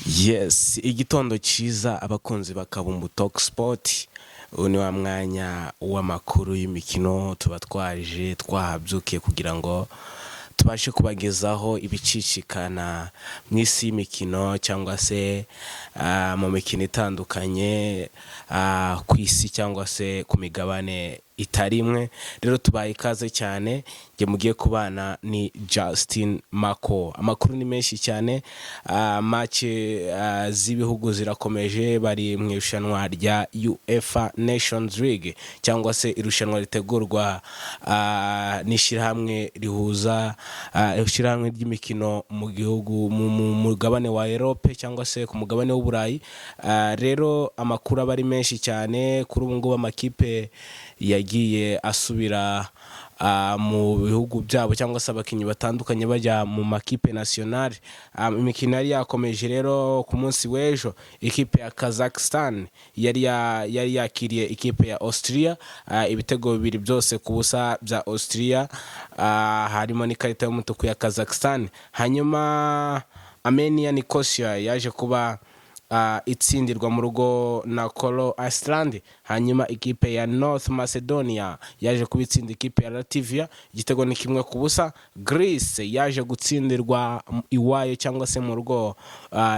Yes, igitondo cyiza abakunzi bakabumbu Talk Sport. Uyu ni wa mwanya w'amakuru y'imikino tuba twahabyukiye kugira ngo tubashe kubagezaho ibicicikana mu isi y'imikino cyangwa se mu mikino itandukanye ku isi cyangwa se ku migabane itari imwe. Rero tubaye ikaze cyane, nge mugiye kubana ni Justin Mako. Amakuru ni menshi cyane, match z'ibihugu zirakomeje, bari mu irushanwa rya UEFA Nations League cyangwa se irushanwa ritegurwa n'ishyirahamwe rihuza ishyirahamwe ry'imikino mu gihugu mu mugabane wa Europe cyangwa se ku mugabane w'Uburayi. Rero amakuru aba ari menshi cyane kuri ubu ngubu, amakipe yagiye asubira mu bihugu byabo cyangwa se abakinnyi batandukanye bajya mu makipe nationale. Imikino yari yakomeje rero ku munsi w'ejo. Ikipe ya Kazakhstan yari yakiriye ikipe ya Austria, ibitego bibiri byose ku busa bya Austria, harimo n'ikarita y'umutuku ya Kazakhstan. Hanyuma Armenia Nicosia yaje kuba itsindirwa mu rugo na Kolo Iceland. Hanyuma ikipe ya North Macedonia yaje kubitsinda ikipe ya Latvia igitego ni kimwe ku busa. Greece yaje gutsindirwa iwayo cyangwa se mu rugo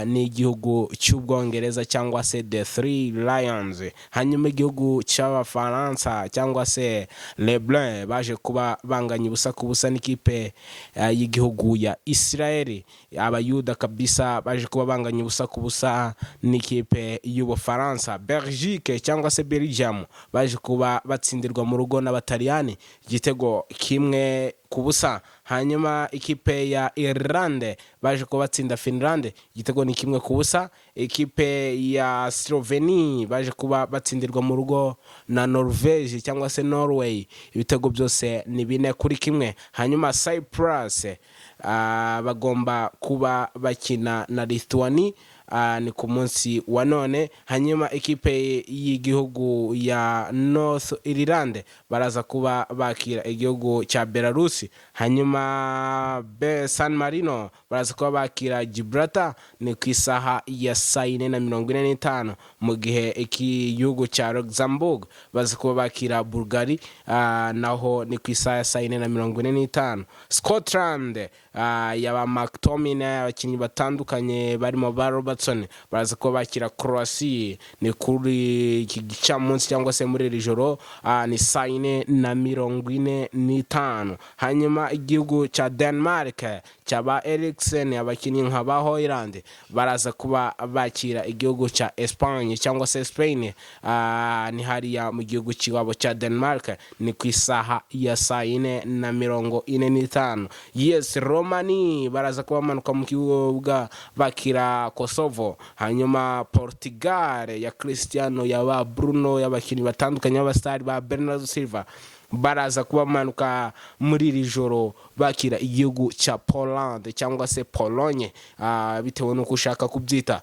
n'igihugu cy'Ubwongereza cyangwa se The Three Lions. Hanyuma igihugu cy'Abafaransa cyangwa se Les Bleus baje kuba banganya ubusa ku busa n'ikipe y'igihugu ya Israel. Abayuda kabisa baje kuba banganya ubusa ku busa n'ikipe y'Ubufaransa. Belgique cyangwa se Belgium baje kuba batsindirwa mu rugo n'Abataliyani igitego kimwe ku busa. Hanyuma ikipe ya Irlande baje kuba batsinda Finland igitego ni kimwe ku busa. Ikipe ya Slovenia baje kuba batsindirwa mu rugo na Norvege cyangwa se Norway, ibitego byose ni 4-1. Hanyuma Cyprus bagomba kuba bakina na Lithuania ni ku munsi wa none. Hanyuma ikipe y'igihugu ya North Ireland baraza kuba bakira igihugu cya Belarus. Hanyuma San Marino baraza kuba bakira Gibraltar ni ku isaha ya 4:45, mu gihe igihugu cya Luxembourg baraza kuba bakira Bulgaria naho ni ku isaha ya 4:45. Scotland yaba McTominay, abakinnyi batandukanye barimo ba Robertson baraza kuba bakira Croatia ni kuri iki gicamunsi cyangwa se muri iri joro ni 4:45. Hanyuma igihugu cya Denmark cyaba Eriksen, abakinnyi nka ba Hoyland baraza kuba bakira igihugu cya Espagne cyangwa se Spain ni hariya mu gihugu cy'iwabo cya Denmark ni ku isaha ya 4:45. Yes, Romani baraza kuba bamanuka mu kibuga bakira Kosovo. Hanyuma Portugal ya Cristiano, yaba Bruno, y'abakinnyi batandukanye b'abastari ba Bernardo Silva baraza kuba bamanuka muri iri joro bakira igihugu cya Poland cyangwa se Pologne bitewe n'uko ushaka kubyita.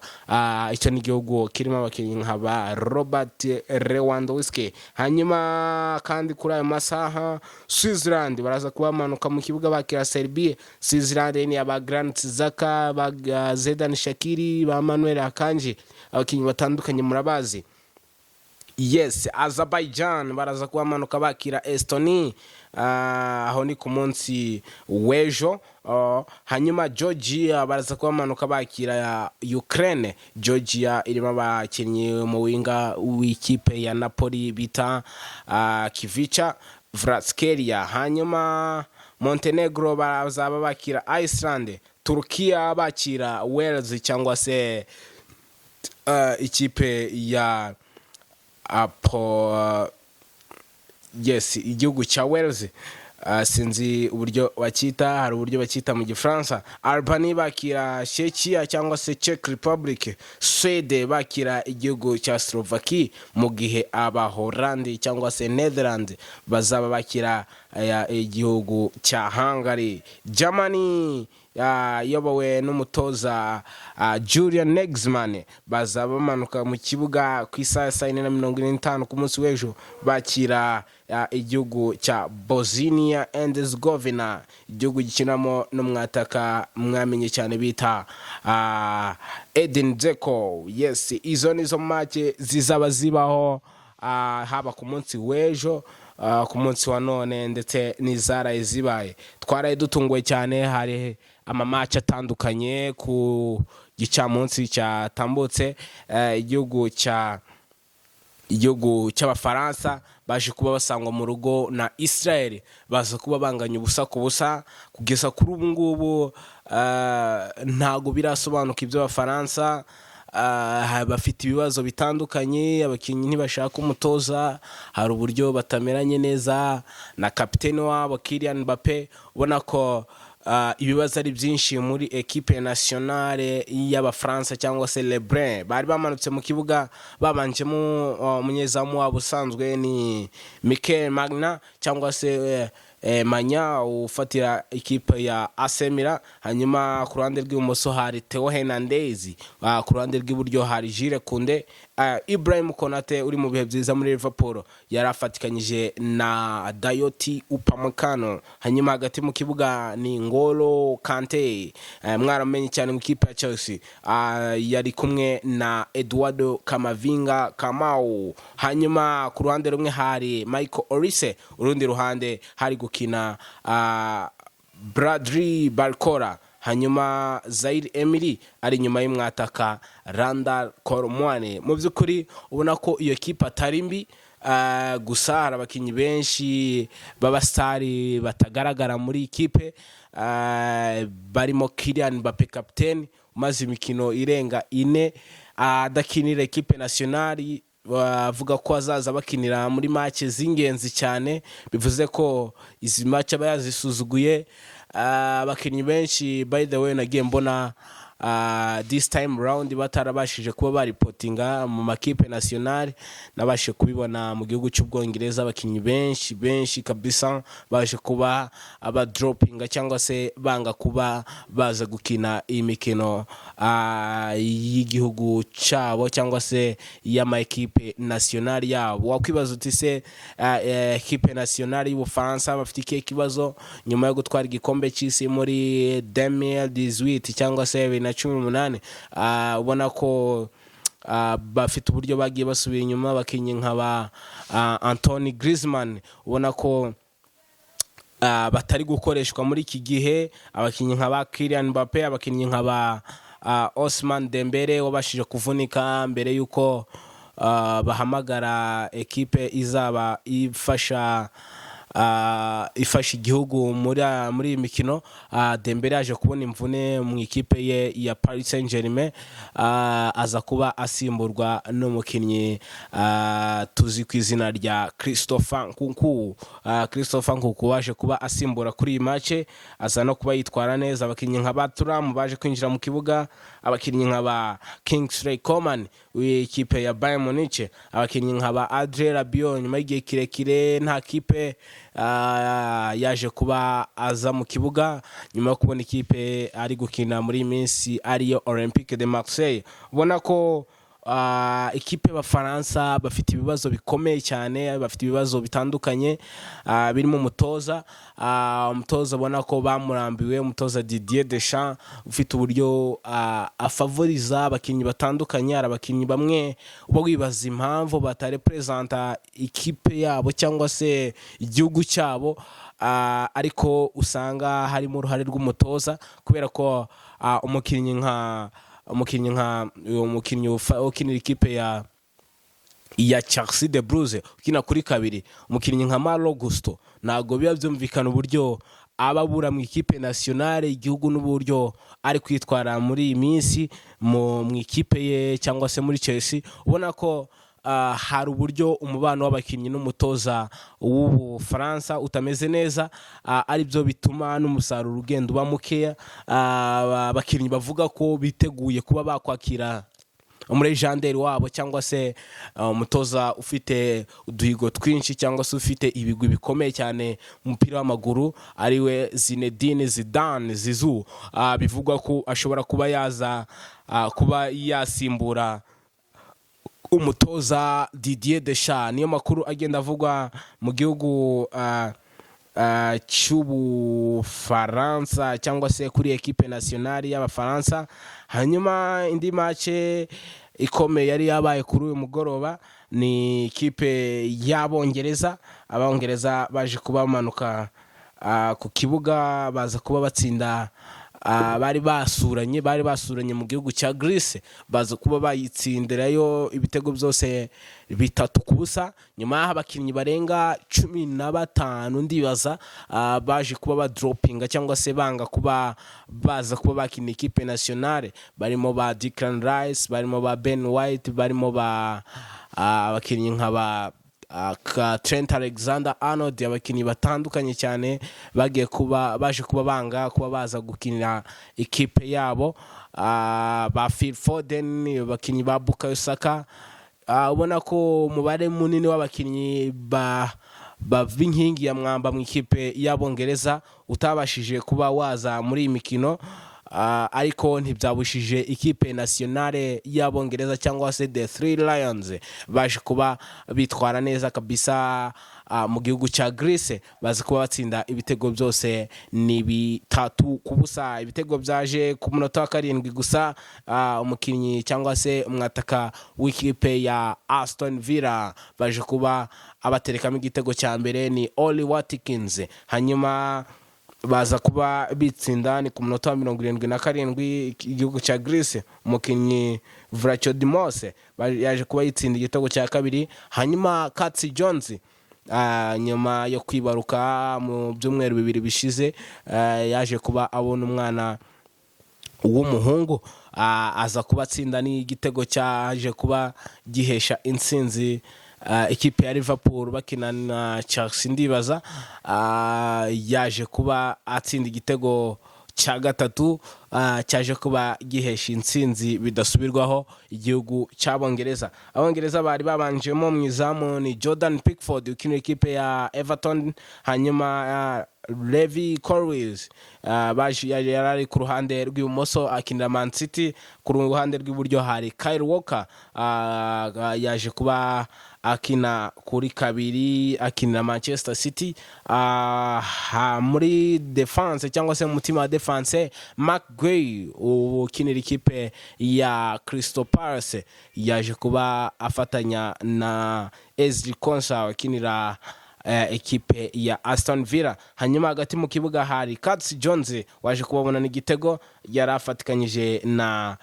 Icyo ni igihugu kirimo abakinnyi nka ba Robert Lewandowski. Hanyuma kandi kuri ayo masaha Switzerland baraza kuba bamanuka mu kibuga bakira Serbia. Switzerland ni aba Granit Xhaka, ba Xherdan Shaqiri, ba Manuel Akanji, abakinnyi batandukanye murabazi. Yes, Azerbaijan baraza kuba bamanuka bakira Estonia aho ni ku munsi w'ejo. Hanyuma Georgia baraza kuba bamanuka bakira Ukraine. Georgia irimo abakinnyi mu winga w'ikipe ya Napoli bita Kivica Kvaratskhelia. Hanyuma Montenegro bazaba bakira Iceland. Turkiya bakira Wales cyangwa se ikipe ya yes, igihugu cya Wales. Sinzi uburyo bakita, hari uburyo bakita mu Gifaransa. Albania bakira Czechia cyangwa se Czech Republic. Sweden bakira igihugu cya Slovakia, mu gihe aba Holland cyangwa se Netherlands bazaba bakira igihugu cya Hungary. Germany iyobowe n'umutoza Julian Nagelsmann baza bamanuka mu kibuga ku isaha ya 4:45 ku munsi w'ejo bakira igihugu cya Bosnia and Herzegovina, igihugu gikinamo n'umwataka mwamenye cyane bita Edin Dzeko. Yes, izo nizo make zizaba zibaho haba ku munsi w'ejo, ku munsi wa none ndetse n'izaraye zibaye. Twaraye dutunguwe cyane, hari amamatch atandukanye ku gicamunsi cyatambutse. Igihugu cy'Abafaransa baje kuba basangwa mu rugo na Israel, baza kuba banganya ubusa ku busa. Kugeza kuri ubu ngubu ntago birasobanuka iby'Abafaransa. Bafite ibibazo bitandukanye, abakinnyi ntibashaka umutoza, hari uburyo batameranye neza na kapiteni wabo Kylian Mbappe. Ubona ko ibibazo ari byinshi muri equipe nationale y'Abafaransa cyangwa se Les Bleus. Bari bamanutse mu kibuga babanjemo umunyezamu wabo usanzwe ni Mikel Magna cyangwa se Manya ufatira ikipe ya AC Milan. Hanyuma ku ruhande rw'ibumoso hari Theo Hernandez, ku ruhande rw'iburyo hari Jules Koundé. Ibrahim Konate uri mu bihe byiza muri Liverpool yarafatikanyije na Dayoti Upamecano. Hanyuma hagati mu kibuga ni Ngolo Kante, mwaramenye cyane mu kipe ya Chelsea, yari kumwe na Eduardo Camavinga Kamau. Hanyuma ku ruhande rumwe hari Michael Olise, urundi ruhande hari gukina Bradley Barcola. Hanyuma Zaire Emery ari nyuma y'umwataka Randal Colomwani. Mu by'ukuri ubona ko iyo kipe atari mbi, gusa hari abakinnyi benshi b'abastari batagaragara muri ikipe, barimo Kylian Mbappe kapiteni umaze imikino irenga 4 adakinira equipe nationale. Bavuga ko azaza bakinira muri match z'ingenzi cyane, bivuze ko izi match aba yazisuzuguye. Abakinnyi benshi by the way nagiye mbona this time round batarabashije kuba baripotinga mu makipe nationale, nabashe kubibona mu gihugu cy'Ubwongereza. Abakinnyi benshi kabisa baje kuba aba dropping cyangwa se banga kuba baza gukina imikino y'igihugu cyabo cyangwa se y'ama equipe nationale yabo. Wakwibaza uti se equipe nationale y'Ubufaransa bafite iki kibazo nyuma yo gutwara igikombe cy'isi muri 2018 cyangwa se 2018? Ubona ko bafite uburyo bagiye basubira inyuma. Abakinnyi nk'aba Anthony Griezmann ubona ko batari gukoreshwa muri iki gihe. Abakinnyi nk'aba Kylian Mbappe, abakinnyi nk'aba Ousmane Dembele wabashije kuvunika mbere yuko bahamagara equipe izaba ifasha igihugu muri imikino. Dembele yaje kubona imvune mu ikipe ye ya Paris Saint-Germain, aza kuba asimburwa n'umukinnyi tuzi ku izina rya Christopher Nkunku waje kuba asimbura kuri iyi match, aza no kuba yitwara neza. Abakinnyi nk'aba Thuram baje kwinjira mu kibuga, abakinnyi nk'aba Kingsley Coman w'ikipe ya Bayern Munich, abakinnyi nk'aba Adrien Rabiot nyuma y'igihe kirekire nta kipe yaje kuba aza mu kibuga nyuma yo kubona ikipe ari gukina muri minsi ariyo Olympique de Marseille. Ubona ko ikipe y'Abafaransa bafite ibibazo bikomeye cyane, bafite ibibazo bitandukanye, birimo umutoza ubona ko bamurambiwe, umutoza Didier Deschamps ufite uburyo afavoriza abakinnyi batandukanye. Hari abakinnyi bamwe uba wibaza impamvu batarepresenta ikipe yabo cyangwa se igihugu cyabo, ariko usanga harimo uruhare rw'umutoza, kubera ko umukinnyi ukinira ikipe ya Chelsea de Bruges ukina kuri kabiri, umukinnyi nka Malo Gusto, ntago biba byumvikana uburyo ababura mu ikipe nationale igihugu n'uburyo ari kwitwara muri iyi minsi mu ikipe ye cyangwa se muri Chelsea. Ubona ko hari uburyo umubano w'abakinnyi n'umutoza w'Ubufaransa utameze neza, ari byo bituma n'umusaruro ugenda uba mukeya. Abakinnyi bavuga ko biteguye kuba bakwakira umurejanderi wabo cyangwa se umutoza ufite uduhigo twinshi cyangwa se ufite ibigwi bikomeye cyane mu mupira w'amaguru ariwe Zinedine Zidane Zizou. Bivugwa ko ashobora kuba yaza kuba yasimbura umutoza Didier Deschamps. Niyo makuru agenda avugwa mu gihugu cy'Ubufaransa cyangwa se kuri equipe nationale y'Abafaransa. Hanyuma indi match ikomeye yari yabaye kuri uyu mugoroba ni ikipe y'Abongereza. Abongereza baje kuba bamanuka ku kibuga baza kuba batsinda bari basuranye mu gihugu cya Greece, baza kuba bayitsindirayo ibitego byose 3-0. nyuma y'aho abakinnyi barenga 15 ndibaza baje kuba badropinga cyangwa se banga kuba baza kuba bakina ikipe nationale, barimo ba Declan Rice, barimo ba Ben White, barimo ba abakinnyi nk'aba Trent Alexander-Arnold, abakinnyi batandukanye cyane baje kuba banga kuba baza gukinira ikipe yabo, ba Phil Foden, abakinnyi ba Bukayo Saka. Ubona ko umubare munini w'abakinnyi b'inkingi ya mwamba mu ikipe y'Abongereza utabashije kuba waza muri iyi mikino, ariko ntibyabushije ikipe nationale y'Abongereza cyangwa se the Three Lions baje kuba bitwara neza kabisa mu gihugu cya Greece, baza kuba batsinda ibitego byose ni 3-0. ibitego byaje ku munota wa 7 gusa. Umukinnyi cyangwa se umwataka w'ikipe ya Aston Villa baje kuba abaterekamo igitego cya mbere ni Oli Watkins, hanyuma baza kuba bitsinda ni ku munota wa 77 igihugu cya Greece. Umukinnyi Vlachodimos yaje kuba yitsinda igitego cya kabiri, hanyuma Katsi Jones nyuma yo kwibaruka mu byumweru 2 bishize yaje kuba abona umwana w'umuhungu, aza kuba atsinda ni igitego cyaje kuba gihesha intsinzi ikipe ya Liverpool bakina na Chelsea ndibaza. Yaje kuba atsinda igitego cya gatatu cyaje kuba gihesha intsinzi bidasubirwaho igihugu cy'Abongereza. Abongereza bari babanjemo mu izamu ni Jordan Pickford ukinira ikipe ya Everton, hanyuma Levi Colwill yari ku ruhande rw'ibumoso akinira Man City, ku ruhande rw'iburyo hari Kyle Walker yaje kuba akina kuri kabiri akinira Manchester City. Muri defense cyangwa se mutima wa defense Mark Gray ukinira ikipe ya Crystal Palace yaje kuba afatanya na Ezri Konsa ukinira ekipe ya Aston Villa. Hanyuma hagati mu kibuga hari Katsi Jones waje kubabona n'igitego, yari afatikanyije na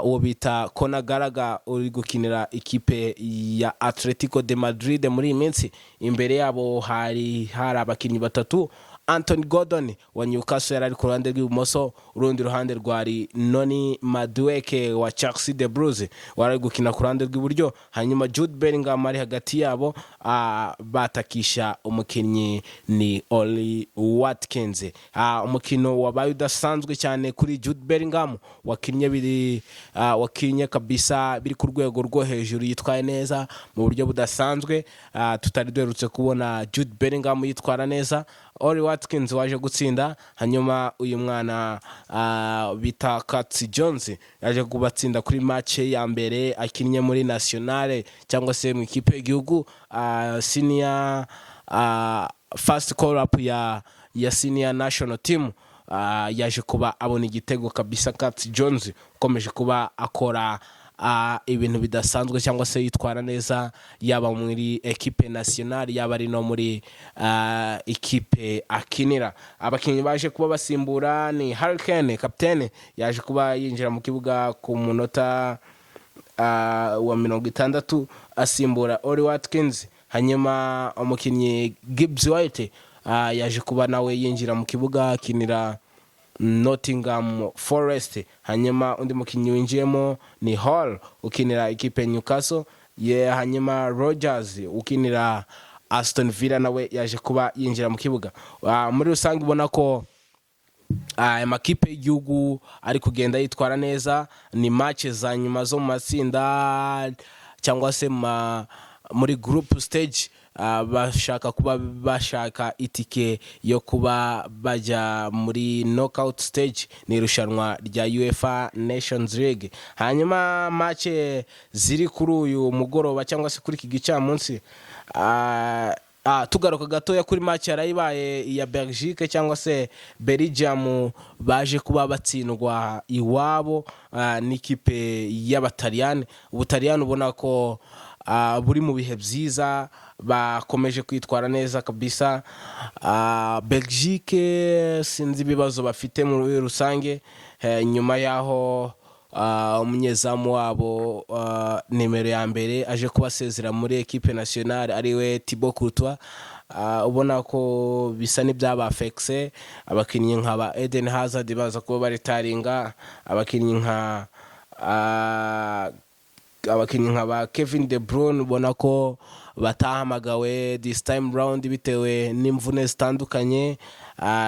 uwo bita Conor Gallagher uri gukinira ikipe ya Atletico de Madrid muri iminsi. Imbere yabo hari abakinnyi batatu, Anthony Gordon wa Newcastle yari ku ruhande rw'ibumoso, urundi ruhande rwari Noni Madueke wa Chelsea the Blues wari gukina ku ruhande rw'iburyo, hanyuma Jude Bellingham ari hagati yabo batakisha umukinnyi ni Oli Watkins. Umukino wabaye udasanzwe cyane kuri Jude Bellingham, wakinnye kabisa biri ku rwego rwo hejuru, yitwaye neza mu buryo budasanzwe. Tutari duherutse kubona Jude Bellingham yitwara neza. Oli Watkins waje gutsinda, hanyuma uyu mwana bita Katsi Jones yaje kubatsinda kuri match ya mbere akinnye muri nationale cyangwa se mu ikipe y'igihugu senior first call up ya senior national team. Yaje kuba abona igitego kabisa. Katsi Jones ukomeje kuba akora ibintu bidasanzwe cyangwa se yitwara neza yaba muri equipe nationale yaba ari no muri equipe akinira. Abakinnyi baje kuba basimbura ni Harry Kane kapitene, yaje kuba yinjira mu kibuga ku munota wa 60 asimbura Oli Watkins, hanyuma umukinnyi Gibbs White yaje kuba nawe yinjira mu kibuga akinira Nottingham Forest, hanyuma undi mukinnyi winjiyemo ni Hall ukinira ikipe Newcastle, hanyuma Rogers ukinira Aston Villa nawe yaje kuba yinjira mu kibuga. Muri rusange ubona ko amakipe y'igihugu ari kugenda yitwara neza. Ni match za nyuma zo mu matsinda cyangwa se muri group stage, bashaka kuba bashaka itike yo kuba bajya muri knockout stage, ni irushanwa rya UEFA Nations League. Hanyuma match ziri kuri uyu mugoroba cyangwa se kuri iki gicamunsi, tugaruka gatoya kuri match yarayibaye ya Belgique cyangwa se Belgium, baje kuba batsindwa iwabo n'ikipe y'Abataliyani. Ubutaliyani ubona ko buri mu bihe byiza, bakomeje kwitwara neza kabisa. Belgique sinzi ibibazo bafite muri rusange, nyuma yaho umunyezamu wabo nimero ya mbere aje kubasezera muri equipe nationale ariwe Thibaut Courtois. Ubona ko bisa n'ibyabafexe abakinnyi nk'aba Eden Hazard baza kuba baritaringa, abakinnyi nk'aba Kevin De Bruyne ubona ko batahamagawe this time round bitewe n'imvune zitandukanye,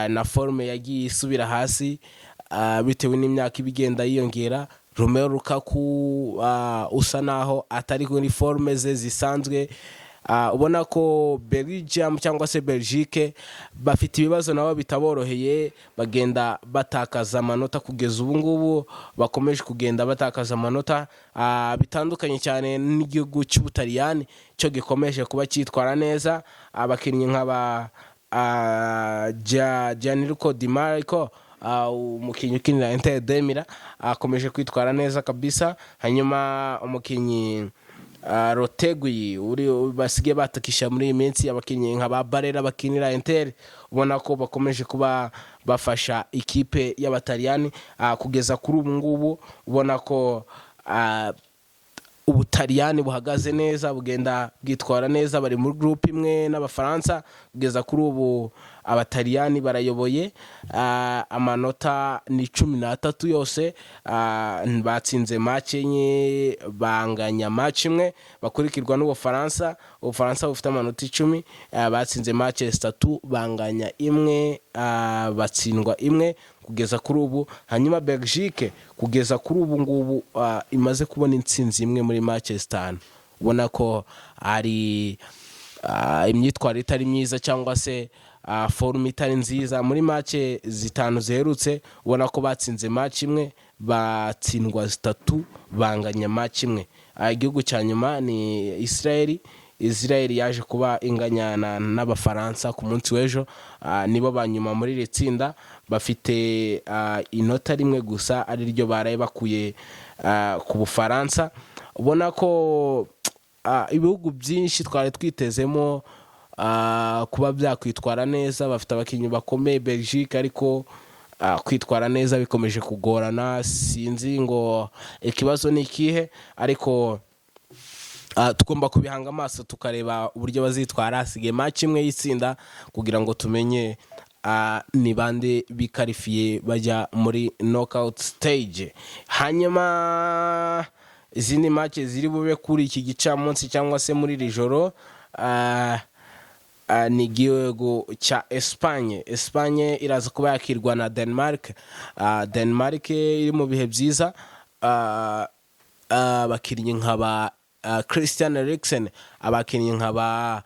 na forme yagiye isubira hasi bitewe n'imyaka ibigenda yiyongera. Romelu Lukaku usa naho atari kuri forme ze zisanzwe. Ubona ko Belgium cyangwa se Belgique bafite ibibazo nabo bitaboroheye, bagenda batakaza amanota kugeza ubu ngubu, bakomeje kugenda batakaza amanota bitandukanye cyane n'igihugu cy'Ubutaliyani cyo gikomeje kuba cyitwara neza. Abakinnyi nk'aba Gianluca Di Marco, umukinnyi ukinira Inter de Milan, akomeje kwitwara neza kabisa. Hanyuma umukinnyi Rotegui basigaye batakisha muri iyi minsi, abakinnyi nk'aba Barella bakinira Inter, ubona ko bakomeje kuba bafasha ikipe y'Abataliyani kugeza kuri ubu ngubu. Ubona ko Ubutaliyani buhagaze neza, bugenda bwitwara neza, bari muri group imwe n'Abafaransa. Kugeza kuri ubu Abataliyani barayoboye, amanota ni 13 yose. Batsinze match enye, banganya match imwe, bakurikirwa n'Ubufaransa. Ubufaransa bufite amanota 10, batsinze match 3, banganya imwe, batsindwa imwe kugeza kuri ubu. Hanyuma Belgique kugeza kuri ubu ngubu imaze kubona intsinzi imwe muri match 5. Ubona ko ari imyitwarire itari myiza cyangwa se forme itari nziza muri match 5 ziherutse. Ubona ko batsinze match imwe, batsindwa 3, banganya match imwe. Igihugu cya nyuma ni Israel yaje kuba inganyana n'Abafaransa ku munsi w'ejo. Nibo banyuma muri iri tsinda, bafite inota rimwe gusa, ari ryo baraye bakuye ku Bufaransa. Ubona ko ibihugu byinshi twari twitezemo kuba byakwitwara neza, bafite abakinnyi bakomeye Belgique, ariko kwitwara neza bikomeje kugorana. Sinzi ngo ikibazo ni ikihe, ariko tugomba kubihanga amaso tukareba uburyo bazitwara. Hasigaye match imwe y'itsinda kugira ngo tumenye ni bande bikarifiye bajya muri knockout stage. Hanyuma izindi match ziri bube kuri iki gicamunsi cyangwa se muri iri joro, ni igihugu cya Espagne iraza kuba yakirwa na Denmark. Denmark iri mu bihe byiza, abakinnyi nk'aba Christian Eriksen, abakinnyi nk'aba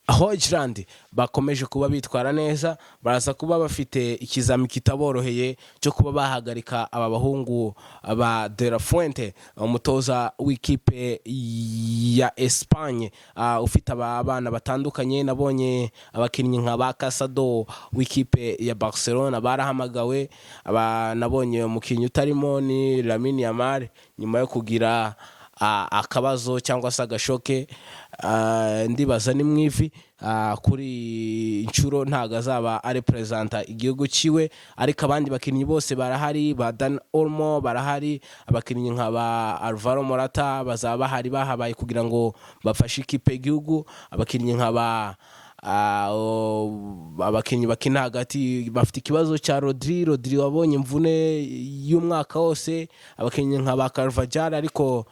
Højlund bakomeje kuba bitwara neza. Baraza kuba bafite ikizami kitaboroheye cyo kuba bahagarika aba bahungu ba De La Fuente, umutoza w'ikipe ya Espagne, ufite abana batandukanye. Nabonye abakinnyi nk'aba Casado w'ikipe ya Barcelona barahamagawe. Nabonye umukinnyi utarimo ni Lamine Yamal, nyuma yo kugira akabazo cyangwa se agashoke, ndibaza ni mwivi. Kuri inshuro ntago azaba ari representa igihugu ciwe, ariko abandi bakinnyi bose barahari. Ba Dan Olmo barahari, abakinnyi nk'aba Alvaro Morata bazaba bahari, bahabaye kugira ngo bafashe ikipe y'igihugu. Abakinnyi nk'aba abakinnyi bakina hagati bafite ikibazo cya Rodri wabonye imvune y'umwaka wose. Abakinnyi nk'aba Carvajal, ariko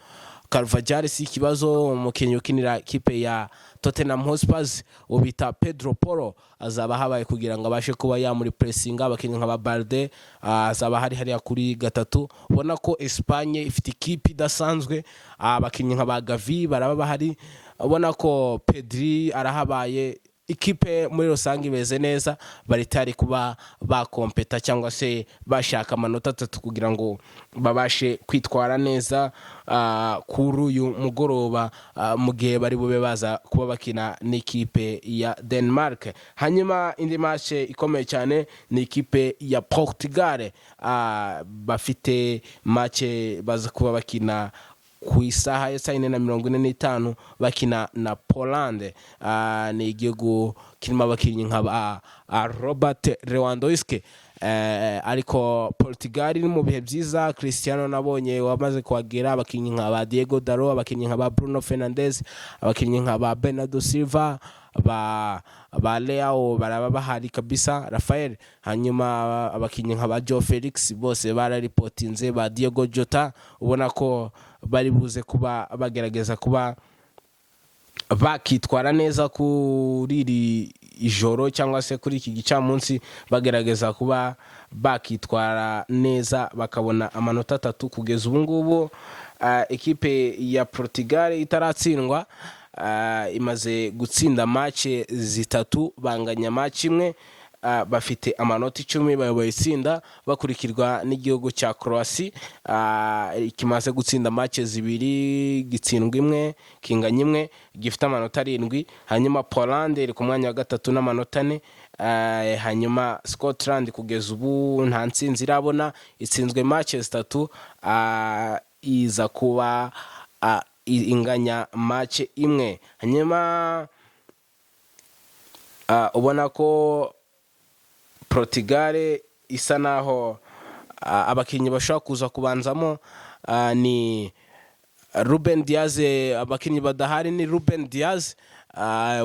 Carvajal si ikibazo, umukinnyi ukinira kipe ya Tottenham Hotspur ubita Pedro Porro azaba habaye kugira ngo abashe kuba yamuri pressing abakinnyi nka Balde, azaba hariya kuri gatatu. Ubona ko Espagne ifite ikipe idasanzwe, abakinnyi nka Gavi baraba bahari, ubona ko Pedri arahabaye, ikipe muri rusange imeze neza, baritari kuba bakompeta cyangwa se bashaka amanota 3 kugira ngo babashe kwitwara neza kuri uyu mugoroba, mu gihe bari bube baza kuba bakina n'ikipe ya Denmark. Hanyuma indi match ikomeye cyane ni ikipe ya Portugal, bafite match baza kuba bakina ku isaha ya 4:45 bakina na Poland. Ni igihugu kirimo abakinnyi nka Robert Lewandowski, ariko Portugal ni mu bihe byiza. Cristiano nabonye wamaze kuhagera, abakinnyi nka Diego Dalot, abakinnyi nka Bruno Fernandes, abakinnyi nka Bernardo Silva, ba Leao baraba bahari kabisa, Rafael. Hanyuma abakinnyi nka Joe Felix bose bararipotinze, ba Diego Jota, ubona ko bari buze kuba bagerageza kuba bakitwara neza kuri iri ijoro cyangwa se kuri iki gicamunsi, bagerageza kuba bakitwara neza bakabona amanota 3 kugeza ubu ngubu. Ekipe ya Portugal itaratsindwa, imaze gutsinda match 3, banganya match imwe, bafite amanota 10 bayoboye itsinda, bakurikirwa n'igihugu cya Croatia kimaze gutsinda match 2, gitsindwa imwe, kinganya imwe, gifite amanota 7. Hanyuma Poland iri ku mwanya wa 3 n'amanota 4. Hanyuma Scotland kugeza ubu nta ntsinzi irabona, itsinzwe match 3, iza kuba inganya match imwe. Hanyuma ubona ko Portugal isa naho abakinnyi bashaka kuza kubanzamo ni Ruben Diaz. Abakinnyi badahari ni Ruben Diaz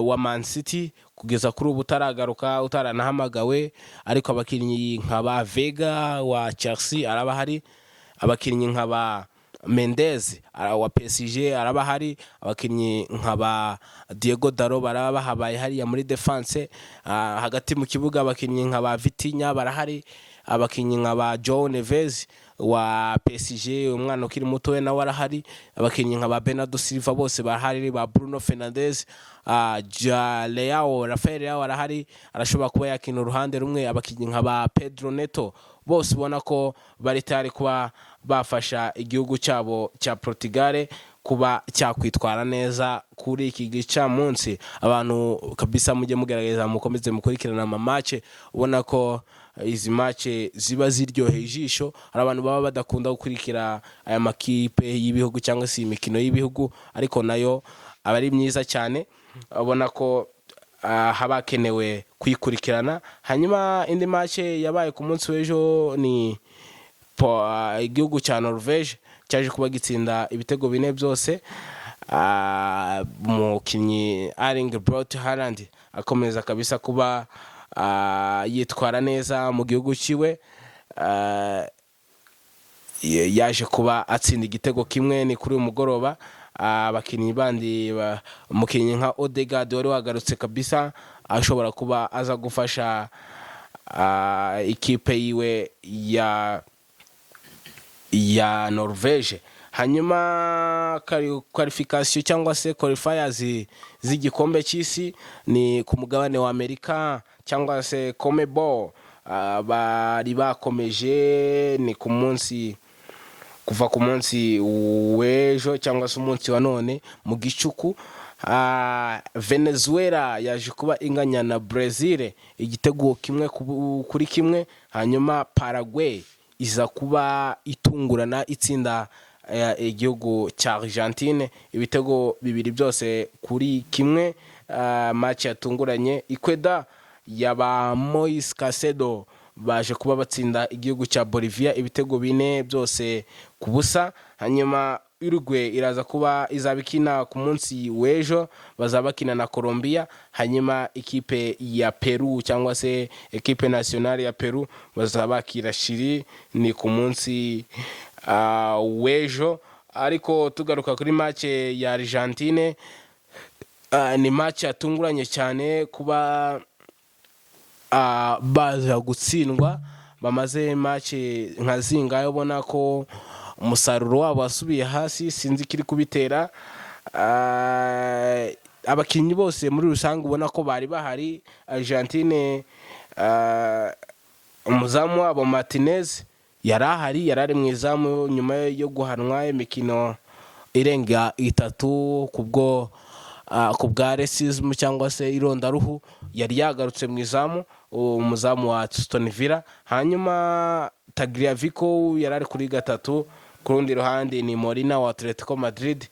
wa Man City, kugeza kuri ubu utaragaruka, utaranahamagawe, ariko abakinnyi nka ba Vega wa Chelsea araba hari, abakinnyi nka ba Mendes wa PSG araba hari, abakinnyi nka ba Diego Dalot baraba bahabaye hariya muri defense. Hagati mu kibuga abakinnyi nka ba Vitinha barahari, abakinnyi nka ba Joao Neves wa PSG umwana ukiri muto we nawe arahari, abakinnyi nka ba Bernardo Silva bose barahari, ba Bruno Fernandes, Leao, Rafael Leao arahari, arashobora kuba yakina uruhande rumwe, abakinnyi nka ba Pedro Neto bose ubona ko bari tayari kuba bafasha igihugu cyabo cya Portugal kuba cyakwitwara neza kuri iki gicamunsi. Abantu kabisa mujye mugerageza mukomeze mukurikirana ama match, ubona ko izi match ziba ziryoheye ijisho. Hari abantu baba badakunda gukurikira aya makipe y'ibihugu cyangwa se imikino y'ibihugu, ariko nayo aba ari myiza cyane, ubona ko habakenewe kuyikurikirana. Hanyuma indi match yabaye ku munsi w'ejo ni igihugu cya Norvege cyaje kuba gitsinda ibitego 4 byose. Umukinnyi Erling Braut Haaland akomeza kabisa kuba yitwara neza mu gihugu ciwe, yaje kuba atsinda igitego kimwe ni kuri uyu mugoroba. Abakinnyi bandi umukinnyi nka Odegaard wari wagarutse kabisa, ashobora kuba aza gufasha ikipe yiwe ya Norvege. Hanyuma qualification cyangwa se qualifiers z'igikombe cy'isi ni ku mugabane wa Amerika cyangwa se CONMEBOL, bari bakomeje ni ku munsi kuva ku munsi w'ejo cyangwa se umunsi wa none mu gicuku. Venezuela yaje kuba inganya na Brazil igitego kimwe kuri kimwe. Hanyuma Paraguay iza kuba itungurana itsinda igihugu cya Argentine ibitego 2 byose kuri kimwe. Match yatunguranye. Ecuador yaba Moise Caicedo baje kuba batsinda igihugu cya Bolivia ibitego 4 byose ku busa. Hanyuma Uruguay iraza kuba izabikina ku munsi w'ejo, bazabakina na Colombia. Hanyuma ikipe ya Peru cyangwa se ekipe nationale ya Peru bazabakira Chili ni ku munsi w'ejo. ariko tugaruka kuri match ya Argentine, ni match yatunguranye cyane kuba baza gutsindwa. Bamaze match nka zingahe ubona ko umusaruro wabo wasubiye hasi, sinzi kiri kubitera. Abakinnyi bose muri rusange ubona ko bari bahari. Argentine, umuzamu wabo Martinez yarari mu izamu nyuma yo guhanwa imikino irenga 3 kubwa racism cyangwa se irondaruhu. Yari yagarutse mu izamu, umuzamu wa Aston Villa. Hanyuma Tagliafico yarari kuri 3, ku rundi ruhande ni Molina wa Atletico Madrid.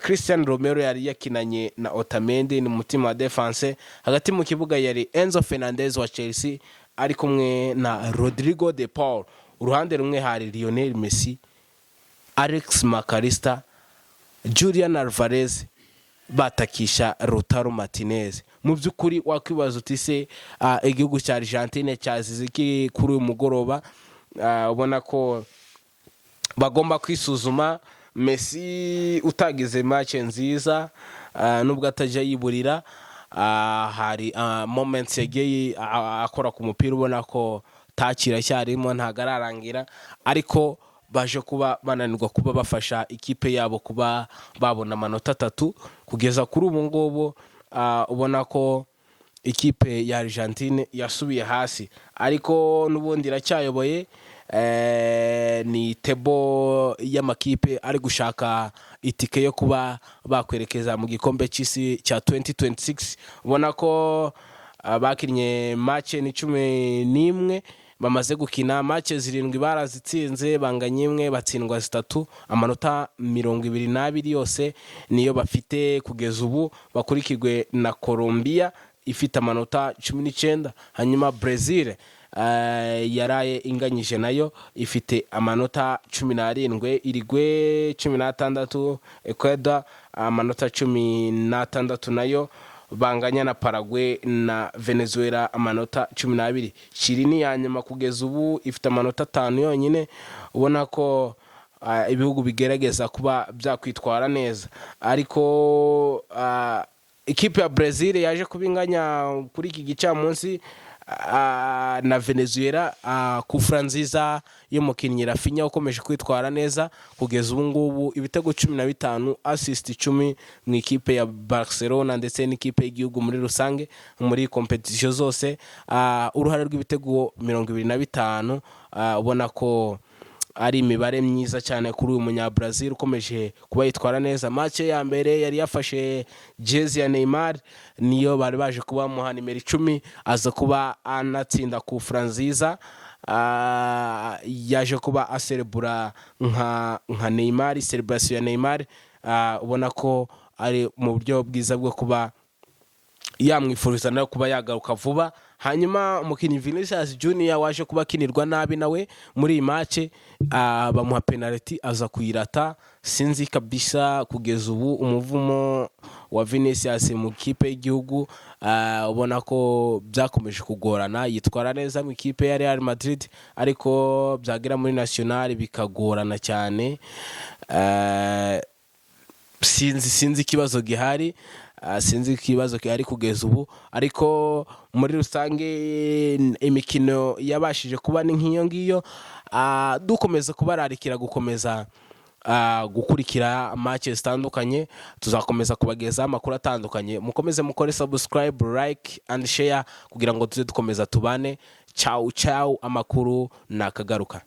Cristiano Romero yari yakinanye na Otamendi ni mutima wa defense. Hagati mu kibuga yari Enzo Fernandez wa Chelsea ari kumwe na Rodrigo de Paul. Uruhande rumwe hari Lionel Messi, Alex McAllister, Julian Alvarez batakisha Lautaro Martinez. Mu byukuri wakwibaza uti se igihugu cya Argentine cyazize iki kuri uyu mugoroba? Ubona ko bagomba kwisuzuma. Messi utagize match nziza, nubwo atajya yiburira, hari moments yagiye akora ku mupira ubona ko takira cyarimo ntagararangira, ariko baje kuba bananirwa kuba bafasha ikipe yabo kuba babona amanota 3 kugeza kuri ubu ngubu. Ubona ko ikipe ya Argentine yasubiye hasi, ariko nubundi iracyayoboye. Ni tebo y'amakipe ari gushaka itike yo kuba bakwerekeza mu gikombe cy'isi cya 2026. Ubona ko bakinnye match ni 11, bamaze gukina match 7 barazitsinze, banganya 1 batsindwa 3, amanota 22 yose niyo bafite kugeza ubu. Bakurikirwe na Colombia ifite amanota 19. Hanyuma Brazil yaraye inganyije nayo ifite amanota 17, Uruguay 16, Ecuador amanota 16 nayo banganya na Paraguay na Venezuela amanota 12. Chile ni yanyuma kugeza ubu ifite amanota 5 yonyine. Ubona ko ibihugu bigerageza kuba byakwitwara neza, ariko ikipe ya Brazil yaje kubinganya kuri iki gicamunsi na Venezuela ku Franziza y'umukinnyi Rafinha ukomeje kwitwara neza kugeza ubu ngubu, ibitego 15, assist 10 mu ikipe ya Barcelona ndetse n'ikipe y'igihugu muri rusange muri competition zose. Uruhare rw'ibitego 25, ubona ko ari imibare myiza cyane kuri uyu munya Brazil ukomeje kuba yitwara neza. Match ya mbere yari yafashe jezi ya Neymar, niyo bari baje kuba muha nimero 10, aza kuba anatsinda ku Franziza. Yaje kuba aserebura nka Neymar, celebration ya Neymar. Ubona ko ari mu buryo bwiza bwo kuba yamwifuriza nayo kuba yagaruka vuba. Hanyuma umukinnyi Vinicius Junior waje kuba kinirwa nabi nawe muri iyi match, bamuha penalty aza kuyirata. Sinzi kabisa kugeza ubu umuvumo wa Vinicius mu kipe y'igihugu. Ubona ko byakomeje kugorana, yitwara neza mu kipe ya Real Madrid, ariko byagera muri national bikagorana cyane. Sinzi ikibazo gihari, sinzi ikibazo gihari kugeza ubu, ariko muri rusange imikino yabashije kuba ni nk'iyo ngiyo. Dukomeza kubararikira gukomeza gukurikira match zitandukanye, tuzakomeza kubageza amakuru atandukanye. Mukomeze mukore subscribe, like and share kugira ngo tuze dukomeza tubane. Ciao ciao, amakuru nakagaruka.